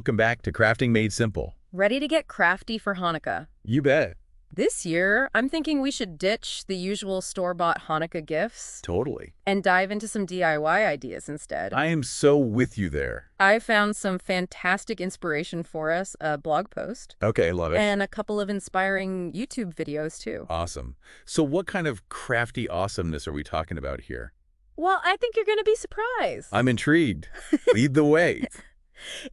Welcome back to Crafting Made Simple. Ready to get crafty for Hanukkah. You bet. This year, I'm thinking we should ditch the usual store-bought Hanukkah gifts Totally. and dive into some DIY ideas instead. I am so with you there. I found some fantastic inspiration for us, a blog post, Okay, love it. and a couple of inspiring YouTube videos too. Awesome. So what kind of crafty awesomeness are we talking about here? Well, I think you're going to be surprised. I'm intrigued. Lead the way.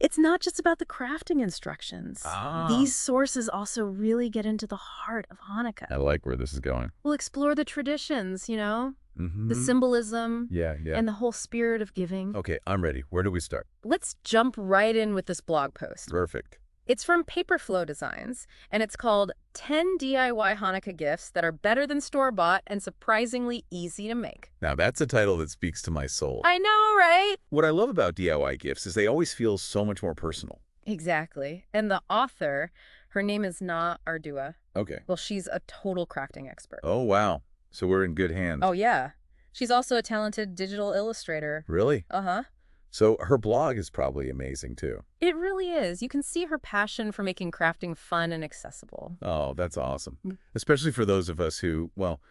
It's not just about the crafting instructions. Ah. These sources also really get into the heart of Hanukkah. I like where this is going. We'll explore the traditions, Mm-hmm. the symbolism, Yeah. and the whole spirit of giving. Okay, I'm ready. Where do we start? Let's jump right in with this blog post. Perfect. It's from Paperflow Designs, and it's called 10 DIY Hanukkah Gifts that are better than store-bought and surprisingly easy to make. Now that's a title that speaks to my soul. I know, right? What I love about DIY gifts is they always feel so much more personal. Exactly. And the author, her name is Na Ardua. Okay. Well, she's a total crafting expert. Oh, wow. So we're in good hands. Oh, yeah. She's also a talented digital illustrator. Really? Uh-huh. So her blog is probably amazing, too. It really is. You can see her passion for making crafting fun and accessible. Oh, that's awesome. Especially for those of us who, well,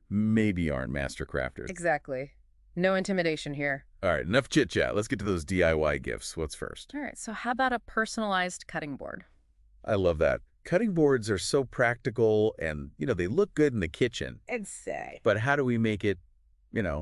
maybe aren't master crafters. Exactly. No intimidation here. All right, enough chit-chat. Let's get to those DIY gifts. What's first? All right, so how about a personalized cutting board? I love that. Cutting boards are so practical and, they look good in the kitchen. I'd say. But how do we make it,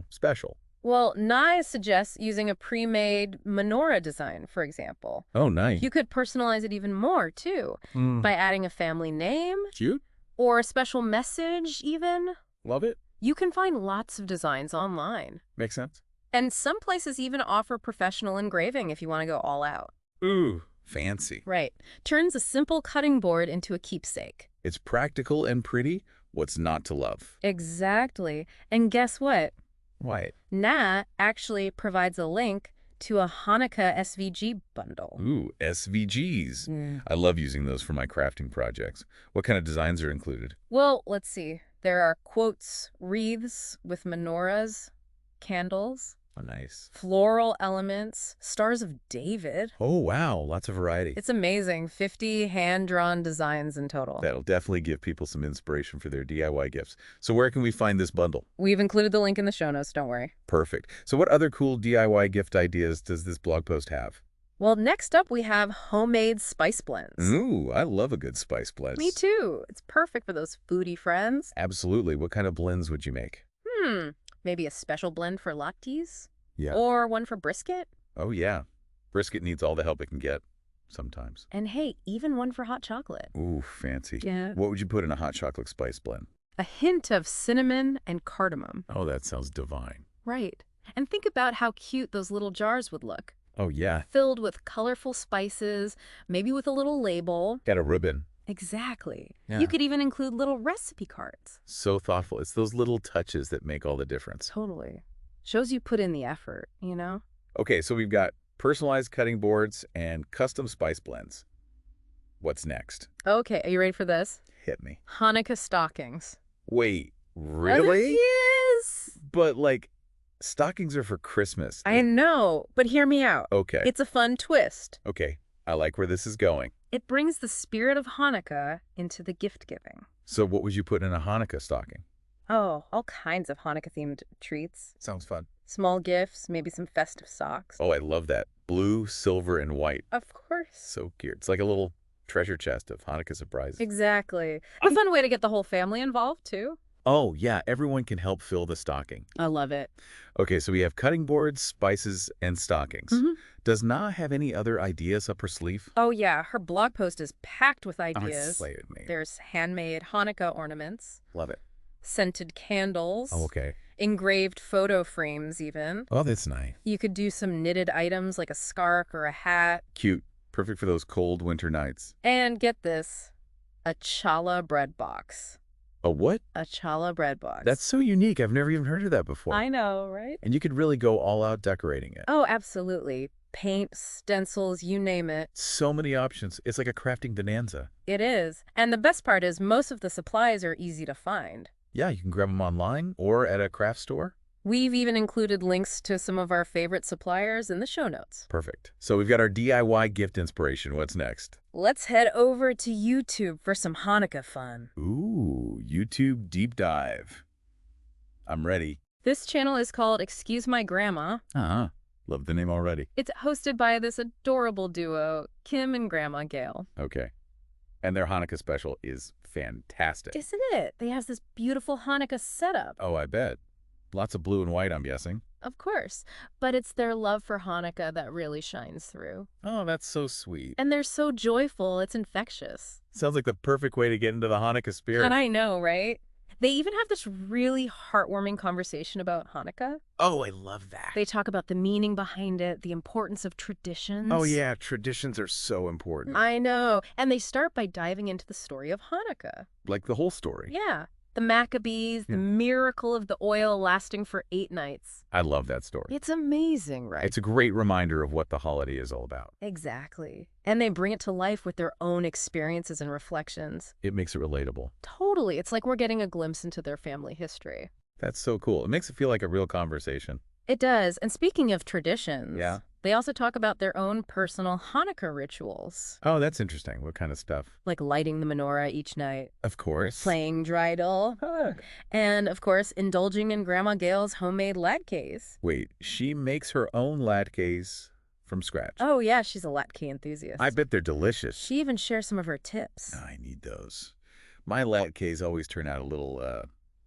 special? Well, Nye suggests using a pre-made menorah design, for example. Oh, nice. You could personalize it even more, too, by adding a family name Cute. or a special message, even. Love it. You can find lots of designs online. Makes sense. And some places even offer professional engraving if you want to go all out. Ooh, fancy. Right. Turns a simple cutting board into a keepsake. It's practical and pretty. What's not to love? Exactly. And guess what? What? Na actually provides a link to a Hanukkah SVG bundle. Ooh, SVGs. I love using those for my crafting projects. What kind of designs are included? Well, let's see. There are quotes, wreaths with menorahs, candles, Oh, nice. floral elements, stars of David. Oh, wow. Lots of variety. It's amazing. 50 hand-drawn designs in total. That'll definitely give people some inspiration for their DIY gifts. So where can we find this bundle? We've included the link in the show notes, don't worry. Perfect. So what other cool DIY gift ideas does this blog post have? Well, next up we have homemade spice blends. Ooh, I love a good spice blend. Me too. It's perfect for those foodie friends. Absolutely. What kind of blends would you make? Maybe a special blend for latkes? Yeah. Or one for brisket? Oh, yeah. Brisket needs all the help it can get sometimes. And hey, even one for hot chocolate. Ooh, fancy. Yeah. What would you put in a hot chocolate spice blend? A hint of cinnamon and cardamom. Oh, that sounds divine. Right. And think about how cute those little jars would look. Oh, yeah. Filled with colorful spices, maybe with a little label. Got a ribbon. Exactly. Yeah. You could even include little recipe cards. So thoughtful. It's those little touches that make all the difference. Totally. Shows you put in the effort, Okay, so we've got personalized cutting boards and custom spice blends. What's next? Okay, are you ready for this? Hit me. Hanukkah stockings. Wait, really? Yes! But, stockings are for Christmas. I know, but hear me out. Okay. It's a fun twist. Okay, I like where this is going. It brings the spirit of Hanukkah into the gift-giving. So what would you put in a Hanukkah stocking? Oh, all kinds of Hanukkah-themed treats. Sounds fun. Small gifts, maybe some festive socks. Oh, I love that. Blue, silver, and white. Of course. So cute. It's like a little treasure chest of Hanukkah surprises. Exactly. A fun way to get the whole family involved, too. Oh, yeah. Everyone can help fill the stocking. I love it. Okay, so we have cutting boards, spices, and stockings. Does Na have any other ideas up her sleeve? Oh, yeah. Her blog post is packed with Oh, ideas. slay with me. There's handmade Hanukkah ornaments, Love it. scented candles, Oh, okay. engraved photo frames even. Oh, that's nice. You could do some knitted items like a scarf or a hat. Cute. Perfect for those cold winter nights. And get this, a challah bread box. A what? A challah bread box. That's so unique. I've never even heard of that before. I know, right? And you could really go all out decorating it. Oh, absolutely. Paint, stencils, you name it. So many options. It's like a crafting bonanza. It is. And the best part is most of the supplies are easy to find. Yeah, you can grab them online or at a craft store. We've even included links to some of our favorite suppliers in the show notes. Perfect. So we've got our DIY gift inspiration. What's next? Let's head over to YouTube for some Hanukkah fun. Ooh, YouTube deep dive. I'm ready. This channel is called Excuse My Grandma. Uh-huh. Love the name already. It's hosted by this adorable duo, Kim and Grandma Gail. Okay. And their Hanukkah special is fantastic. Isn't it? They have this beautiful Hanukkah setup. Oh, I bet. Lots of blue and white, I'm guessing. Of course. But it's their love for Hanukkah that really shines through. Oh, that's so sweet. And they're so joyful, it's infectious. Sounds like the perfect way to get into the Hanukkah spirit. And I know, right? They even have this really heartwarming conversation about Hanukkah. Oh, I love that. They talk about the meaning behind it, the importance of traditions. Oh, yeah. Traditions are so important. I know. And they start by diving into the story of Hanukkah. Like the whole story. Yeah. The Maccabees, the miracle of the oil lasting for 8 nights. I love that story. It's amazing, right? It's a great reminder of what the holiday is all about. Exactly. And they bring it to life with their own experiences and reflections. It makes it relatable. Totally. It's like we're getting a glimpse into their family history. That's so cool. It makes it feel like a real conversation. It does. And speaking of traditions, Yeah. they also talk about their own personal Hanukkah rituals, Oh, that's interesting. What kind of stuff? like lighting the menorah each night, Of course. playing dreidel, Huh. and, of course, indulging in Grandma Gail's homemade latkes. Wait, she makes her own latkes from scratch. Oh, yeah, she's a latke enthusiast. I bet they're delicious. She even shares some of her tips. I need those. My latkes always turn out a little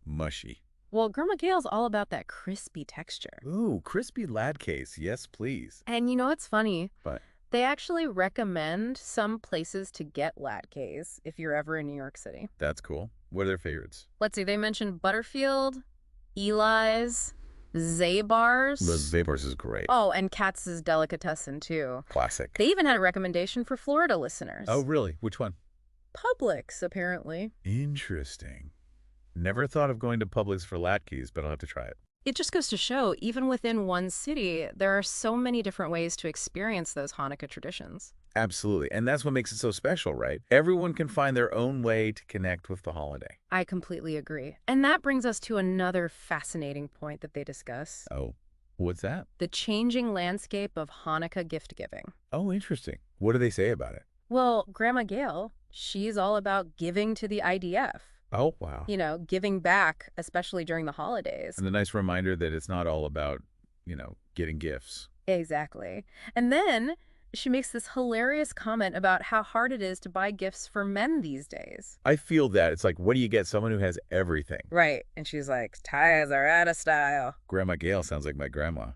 mushy. Well, Grandma Gail's all about that crispy texture. Ooh, crispy latkes. Yes, please. And you know what's funny? But They actually recommend some places to get latkes if you're ever in New York City. that's cool. What are their favorites? Let's see, they mentioned Butterfield, Eli's, Zabar's. The Zabar's is great. Oh, and Katz's Delicatessen, too. Classic. They even had a recommendation for Florida listeners. Oh, really? Which one? Publix, apparently. Interesting. Never thought of going to Publix for latkes, but I'll have to try it. It just goes to show, even within one city, there are so many different ways to experience those Hanukkah traditions. Absolutely. And that's what makes it so special, right? Everyone can find their own way to connect with the holiday. I completely agree. And that brings us to another fascinating point that they discuss. Oh, what's that? The changing landscape of Hanukkah gift giving. Oh, interesting. What do they say about it? Well, Grandma Gail, she's all about giving to the IDF. Oh, wow. You know, giving back, especially during the holidays. And a nice reminder that it's not all about, getting gifts. Exactly. And then she makes this hilarious comment about how hard it is to buy gifts for men these days. I feel that. It's like, what do you get someone who has everything? Right. And she's like, ties are out of style. Grandma Gail sounds like my grandma.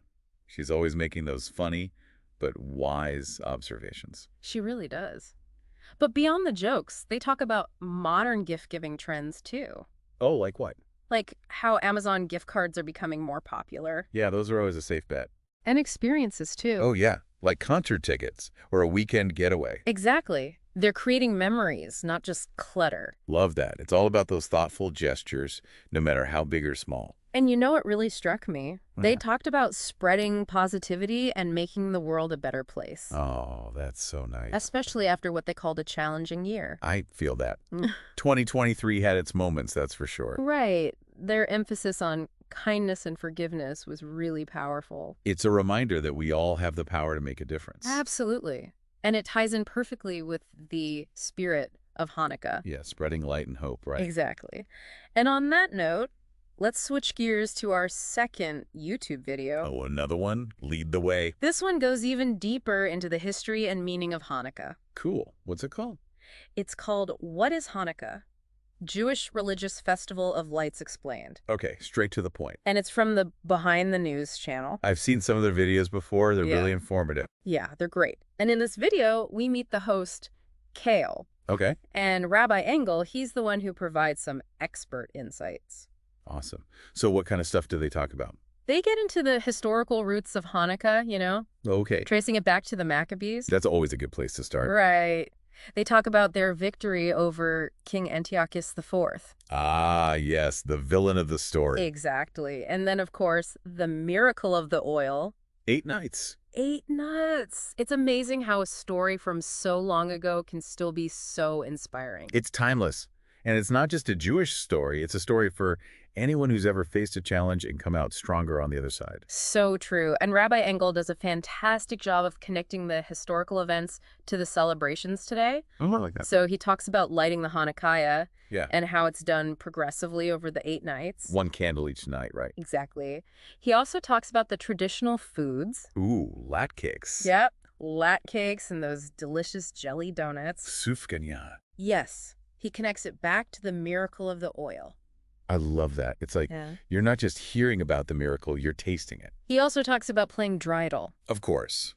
She's always making those funny but wise observations. She really does. But beyond the jokes, they talk about modern gift-giving trends, too. Oh, like what? Like how Amazon gift cards are becoming more popular. Yeah, those are always a safe bet. And experiences, too. Oh, yeah. Like concert tickets or a weekend getaway. Exactly. They're creating memories, not just clutter. Love that. It's all about those thoughtful gestures, no matter how big or small. And you know what really struck me? They Yeah. talked about spreading positivity and making the world a better place. Oh, that's so nice. Especially after what they called a challenging year. I feel that. 2023 had its moments, that's for sure. Right. Their emphasis on kindness and forgiveness was really powerful. It's a reminder that we all have the power to make a difference. Absolutely. And it ties in perfectly with the spirit of Hanukkah. Yeah, spreading light and hope, right? Exactly. And on that note, let's switch gears to our second YouTube video. Oh, another one? Lead the way. This one goes even deeper into the history and meaning of Hanukkah. Cool. What's it called? It's called What is Hanukkah? Jewish Religious Festival of Lights Explained. Okay, straight to the point. And it's from the Behind the News channel. I've seen some of their videos before. They're Yeah. really informative. Yeah, they're great. And in this video, we meet the host, Kale. Okay, And Rabbi Engel, he's the one who provides some expert insights. awesome. So what kind of stuff do they talk about? They get into the historical roots of Hanukkah, you know, Okay, tracing it back to the Maccabees. that's always a good place to start. Right. They talk about their victory over King Antiochus IV. Ah, yes, the villain of the story. Exactly. And then, of course, the miracle of the oil. 8 nights. 8 nuts. It's amazing how a story from so long ago can still be so inspiring. It's timeless. And it's not just a Jewish story. It's a story for anyone who's ever faced a challenge and come out stronger on the other side. So true. And Rabbi Engel does a fantastic job of connecting the historical events to the celebrations today. Oh, I like that. So he talks about lighting the Hanukkah Yeah. and how it's done progressively over the 8 nights. One candle each night, right? Exactly. He also talks about the traditional foods. Ooh, latkes. Yep. Lat cakes and those delicious jelly donuts. Sufganya. Yes. He connects it back to the miracle of the oil. I love that. It's like Yeah. you're not just hearing about the miracle, you're tasting it. He also talks about playing dreidel. Of course.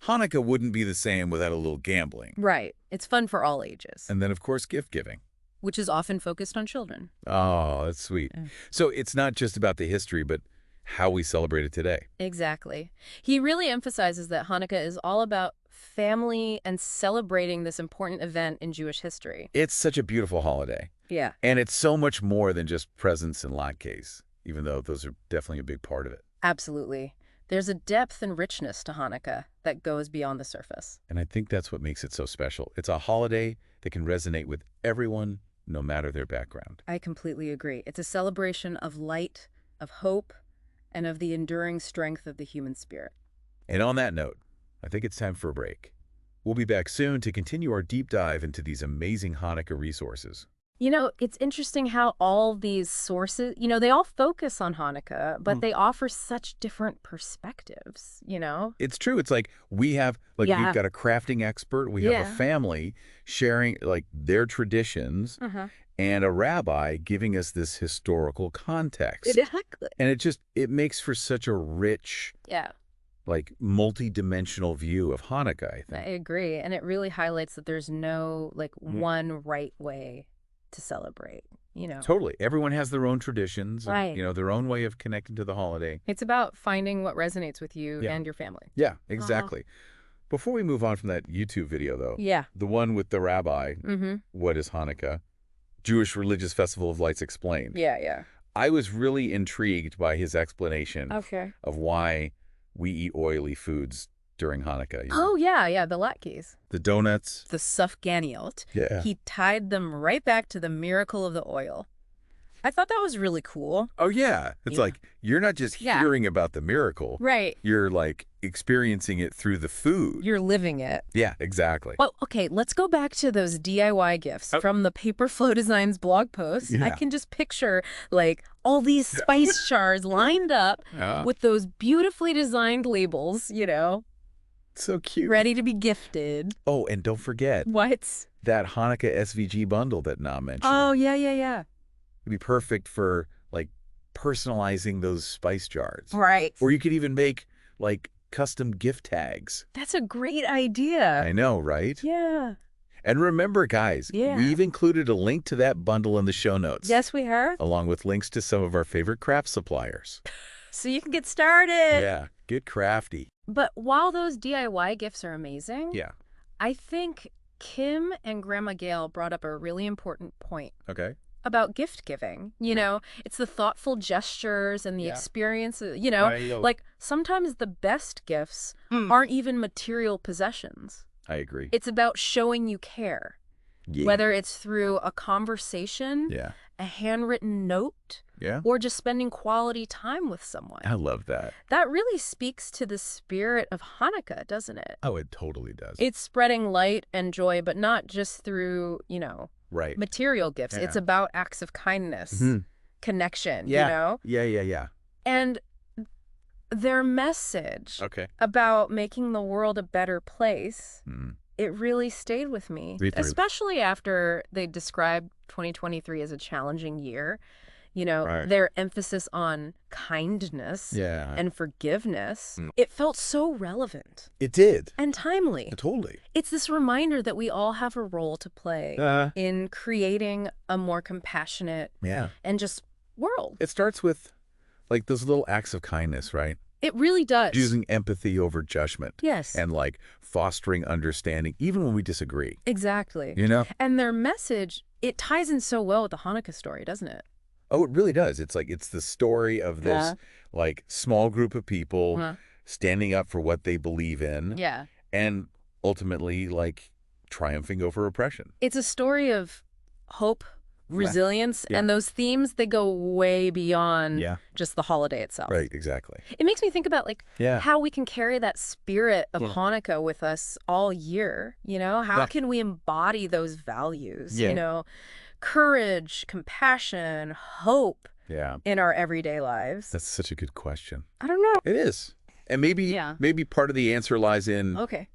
Hanukkah wouldn't be the same without a little gambling. Right. It's fun for all ages, And then, of course, gift giving. which is often focused on children. Oh, that's sweet. Yeah. So it's not just about the history, but how we celebrate it today. Exactly. He really emphasizes that Hanukkah is all about family and celebrating this important event in Jewish history. It's such a beautiful holiday. Yeah. And it's so much more than just presents and latkes, even though those are definitely a big part of it. Absolutely. There's a depth and richness to Hanukkah that goes beyond the surface. And I think that's what makes it so special. It's a holiday that can resonate with everyone, no matter their background. I completely agree. It's a celebration of light, of hope, and of the enduring strength of the human spirit. And on that note, I think it's time for a break. We'll be back soon to continue our deep dive into these amazing Hanukkah resources. You know, it's interesting how all these sources, they all focus on Hanukkah, but they offer such different perspectives, It's true. It's like we've got a crafting expert, we have a family sharing like their traditions, and a rabbi giving us this historical context. Exactly. And it makes for such a rich, like multi-dimensional view of Hanukkah, I I think. agree. And it really highlights that there's no one right way to celebrate, Totally. Everyone has their own traditions, and, Right. their own way of connecting to the holiday. It's about finding what resonates with you Yeah. and your family. Yeah, exactly. Before we move on from that YouTube video, though, Yeah. the one with the rabbi, Mm-hmm. What is Hanukkah? Jewish Religious Festival of Lights Explained. Yeah. I was really intrigued by his explanation Okay. of why we eat oily foods during Hanukkah. Oh, yeah, the latkes. The donuts. The sufganiot. Yeah. He tied them right back to the miracle of the oil. I thought that was really cool. Oh, yeah. It's Yeah. like you're not just Yeah. hearing about the miracle. Right. You're like experiencing it through the food. You're living it. Yeah, exactly. Well, okay, let's go back to those DIY gifts Oh. from the Paper Flow Designs blog post. I Yeah. can just picture, all these spice jars lined up Yeah. with those beautifully designed labels, So cute. ready to be gifted. Oh, and don't forget What? that Hanukkah SVG bundle that Na mentioned. Oh, yeah. It'd be perfect for like personalizing those spice jars. Right. Or you could even make like custom gift tags. That's a great idea. I know, right? Yeah. And remember, guys, Yeah. we've included a link to that bundle in the show notes. Yes, we have. Along with links to some of our favorite craft suppliers. So you can get started. Yeah, get crafty. But while those DIY gifts are amazing, Yeah. I think Kim and Grandma Gail brought up a really important point Okay. about gift giving. It's the thoughtful gestures and the Yeah. experience, Right. like sometimes the best gifts Hmm. aren't even material possessions. I agree. It's about showing you care, Yeah. whether it's through a conversation, Yeah. a handwritten note, Yeah. or just spending quality time with someone. I love that. That really speaks to the spirit of Hanukkah, doesn't it? Oh, it totally does. It's spreading light and joy, but not just through, Right. material gifts. Yeah. It's about acts of kindness, Mhm. connection, Yeah. Yeah. And their message Okay. about making the world a better place, Mm. it really stayed with me, Me too. especially after they described 2023 as a challenging year. Right. Their emphasis on kindness Yeah. and forgiveness, Mm. it felt so relevant It did. and timely. Totally. It's this reminder that we all have a role to play in creating a more compassionate Yeah. and just world. It starts with like those little acts of kindness, right? It really does. Using empathy over judgment. Yes. And like fostering understanding, even when we disagree. Exactly. And their message, it ties in so well with the Hanukkah story, doesn't it? Oh, it really does. It's like it's the story of this like small group of people standing up for what they believe in Yeah. and ultimately like triumphing over oppression. It's a story of hope, resilience, Yeah. and those themes, they go way beyond Yeah. just the holiday itself. Right, exactly. It makes me think about Yeah. how we can carry that spirit of Yeah. Hanukkah with us all year, How Yeah. can we embody those values, Yeah. Courage, compassion, hope Yeah. in our everyday lives? That's such a good question. I don't know. It is. And maybe part of the answer lies in, Okay.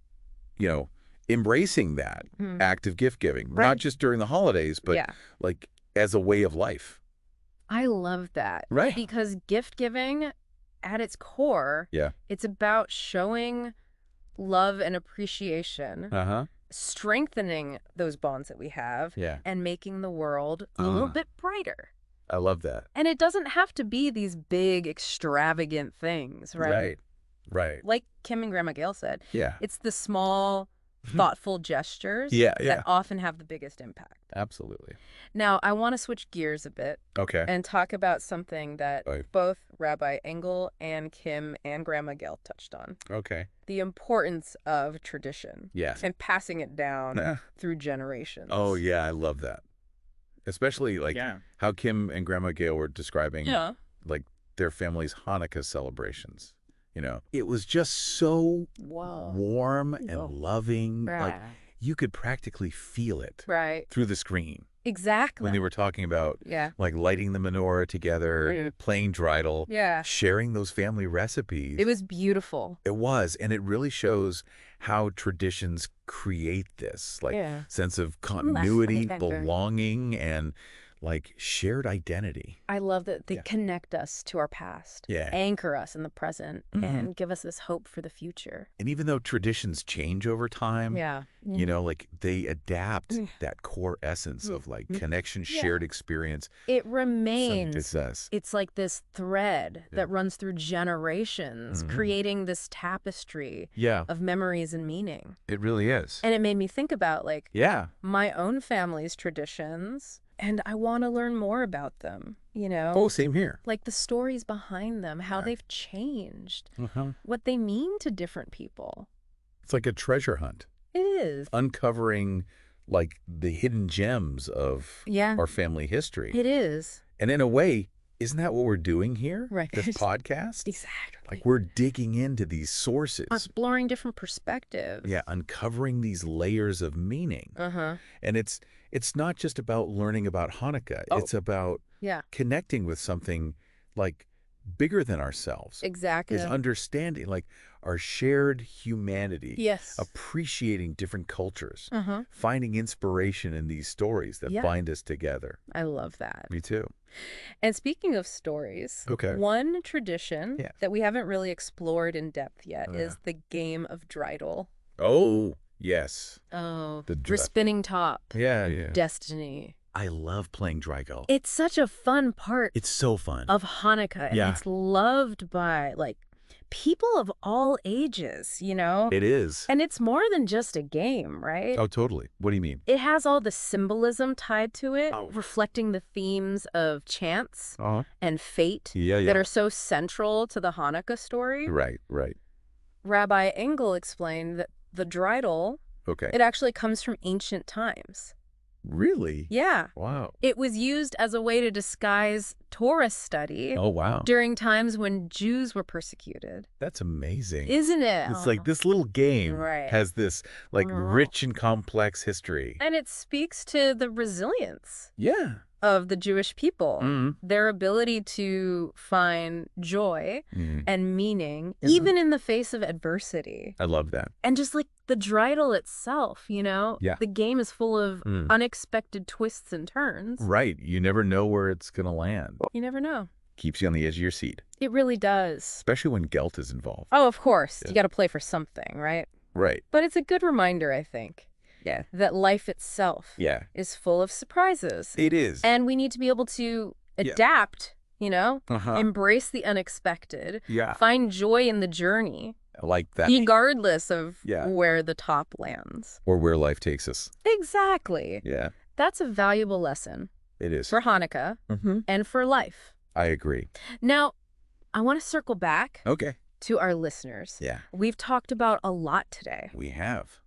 embracing that act of gift giving, Right. not just during the holidays, but like as a way of life. I love that. Right. Because gift giving, at its core, it's about showing love and appreciation, strengthening those bonds that we have, and making the world a little bit brighter. I love that. And it doesn't have to be these big, extravagant things, right? Right. Like Kim and Grandma Gail said, Yeah. it's the small, thoughtful gestures Yeah. that often have the biggest impact. Absolutely. Now, I want to switch gears a bit Okay. and talk about something that Right. both Rabbi Engel and Kim and Grandma Gail touched on. Okay. The importance of tradition. Yes. And passing it down Yeah. through generations. Oh, yeah. I love that. Especially how Kim and Grandma Gail were describing like their family's Hanukkah celebrations. It was just so warm and loving. Right. Like you could practically feel it through the screen. Exactly. When they were talking about like lighting the menorah together, playing dreidel, sharing those family recipes. It was beautiful. It was. And it really shows how traditions create this sense of continuity, belonging, and like shared identity. I love that they connect us to our past, anchor us in the present, and give us this hope for the future. And even though traditions change over time, like they adapt that core essence of like connection, shared experience. It remains. It's like this thread that runs through generations, creating this tapestry of memories and meaning. It really is. And it made me think about my own family's traditions. And I want to learn more about them, Oh, same here. Like the stories behind them, how they've changed, what they mean to different people. It's like a treasure hunt. It is. Uncovering like the hidden gems of our family history. It is. And in a way, isn't that what we're doing here? Right. This podcast? Exactly. Like we're digging into these sources. Exploring different perspectives. Yeah, uncovering these layers of meaning. And it's not just about learning about Hanukkah. It's about connecting with something like bigger than ourselves. Exactly. Is understanding like our shared humanity. Yes. Appreciating different cultures. Finding inspiration in these stories that bind us together. I love that. Me too. And speaking of stories, one tradition that we haven't really explored in depth yet is the game of dreidel. Oh, yes. Oh, the spinning top. Yeah. Destiny. I love playing dreidel. It's such a fun part. It's so fun. Of Hanukkah. And it's loved by people of all ages, It is. And it's more than just a game, right? Oh, totally. What do you mean? It has all the symbolism tied to it, reflecting the themes of chance and fate that are so central to the Hanukkah story. Right. Rabbi Engel explained that the dreidel, it actually comes from ancient times. Really? Yeah. Wow. It was used as a way to disguise Torah study. Oh, wow. During times when Jews were persecuted. That's amazing. Isn't it? It's like this little game has this rich and complex history. And it speaks to the resilience. Yeah. Of the Jewish people, their ability to find joy and meaning, even in the face of adversity. I love that. And just like the dreidel itself, the game is full of unexpected twists and turns. Right. You never know where it's going to land. You never know. Keeps you on the edge of your seat. It really does. Especially when gelt is involved. Oh, of course. You got to play for something, right? Right. But it's a good reminder, I think. That life itself is full of surprises. It is. And we need to be able to adapt, embrace the unexpected, find joy in the journey. I like that. Regardless of where the top lands. Or where life takes us. Exactly. Yeah. That's a valuable lesson. It is. For Hanukkah and for life. I agree. Now, I want to circle back to our listeners. Yeah. We've talked about a lot today. We have.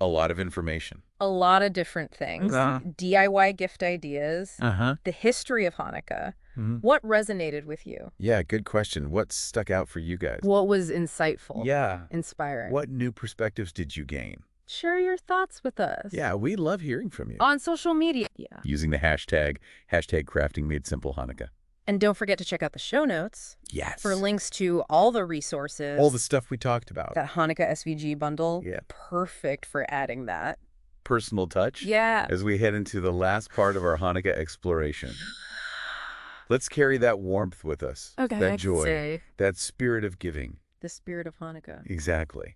A lot of information. A lot of different things. DIY gift ideas. The history of Hanukkah. What resonated with you? Yeah, good question. What stuck out for you guys? What was insightful? Yeah. Inspiring? What new perspectives did you gain? Share your thoughts with us. Yeah, we love hearing from you. On social media. Yeah. Using the hashtag Crafting Made Simple Hanukkah. And don't forget to check out the show notes. Yes. For links to all the resources. All the stuff we talked about. That Hanukkah SVG bundle. Yeah. Perfect for adding that. Personal touch. Yeah. As we head into the last part of our Hanukkah exploration. Let's carry that warmth with us. Okay. That joy. That spirit of giving. The spirit of Hanukkah. Exactly.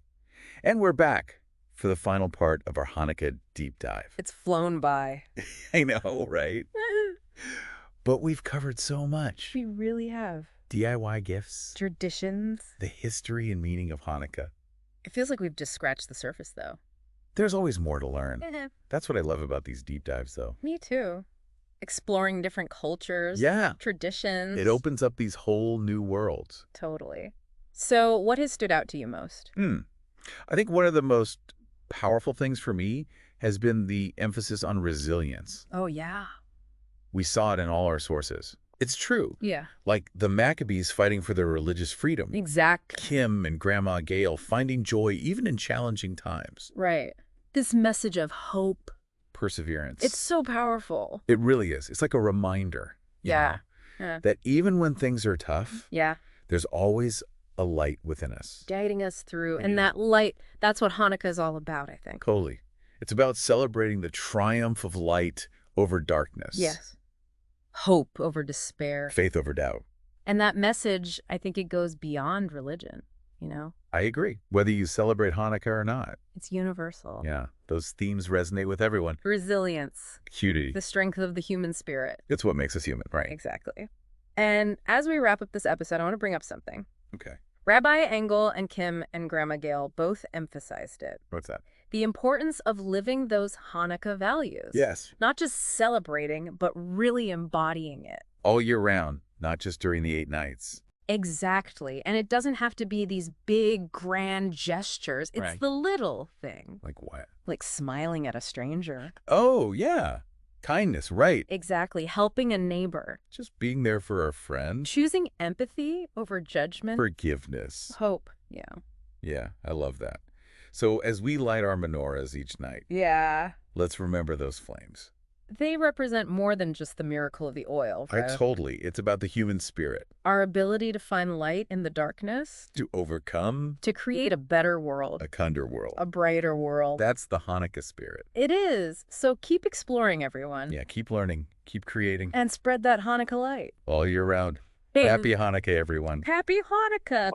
And we're back for the final part of our Hanukkah deep dive. It's flown by. I know, right? But we've covered so much. We really have. DIY gifts. Traditions. The history and meaning of Hanukkah. It feels like we've just scratched the surface, though. There's always more to learn. That's what I love about these deep dives, though. Me too. Exploring different cultures. Yeah. Traditions. It opens up these whole new worlds. Totally. So what has stood out to you most? I think one of the most powerful things for me has been the emphasis on resilience. Oh, yeah. We saw it in all our sources. It's true. Yeah. Like the Maccabees fighting for their religious freedom. Exactly. Kim and Grandma Gail finding joy even in challenging times. Right. This message of hope. Perseverance. It's so powerful. It really is. It's like a reminder. Yeah. That even when things are tough, there's always a light within us. Guiding us through. And that light, that's what Hanukkah is all about, I think. Totally. It's about celebrating the triumph of light over darkness. Yes. Hope over despair. Faith over doubt. And that message, I think it goes beyond religion, you know? I agree. Whether you celebrate Hanukkah or not. It's universal. Yeah. Those themes resonate with everyone. Resilience. Cutie. The strength of the human spirit. It's what makes us human, right? Exactly. And as we wrap up this episode, I want to bring up something. Okay. Rabbi Engel and Kim and Grandma Gail both emphasized it. What's that? The importance of living those Hanukkah values. Yes. Not just celebrating, but really embodying it. All year round, not just during the 8 nights. Exactly. And it doesn't have to be these big, grand gestures. It's the little thing. Like what? Like smiling at a stranger. Oh, yeah. Kindness, right. Exactly. Helping a neighbor. Just being there for a friend. Choosing empathy over judgment. Forgiveness. Hope. Yeah. Yeah, I love that. So as we light our menorahs each night, let's remember those flames. They represent more than just the miracle of the oil, right? Totally. It's about the human spirit. Our ability to find light in the darkness. To overcome. To create a better world. A kinder world. A brighter world. That's the Hanukkah spirit. It is. So keep exploring, everyone. Yeah, keep learning. Keep creating. And spread that Hanukkah light. All year round. Happy Hanukkah, everyone. Happy Hanukkah.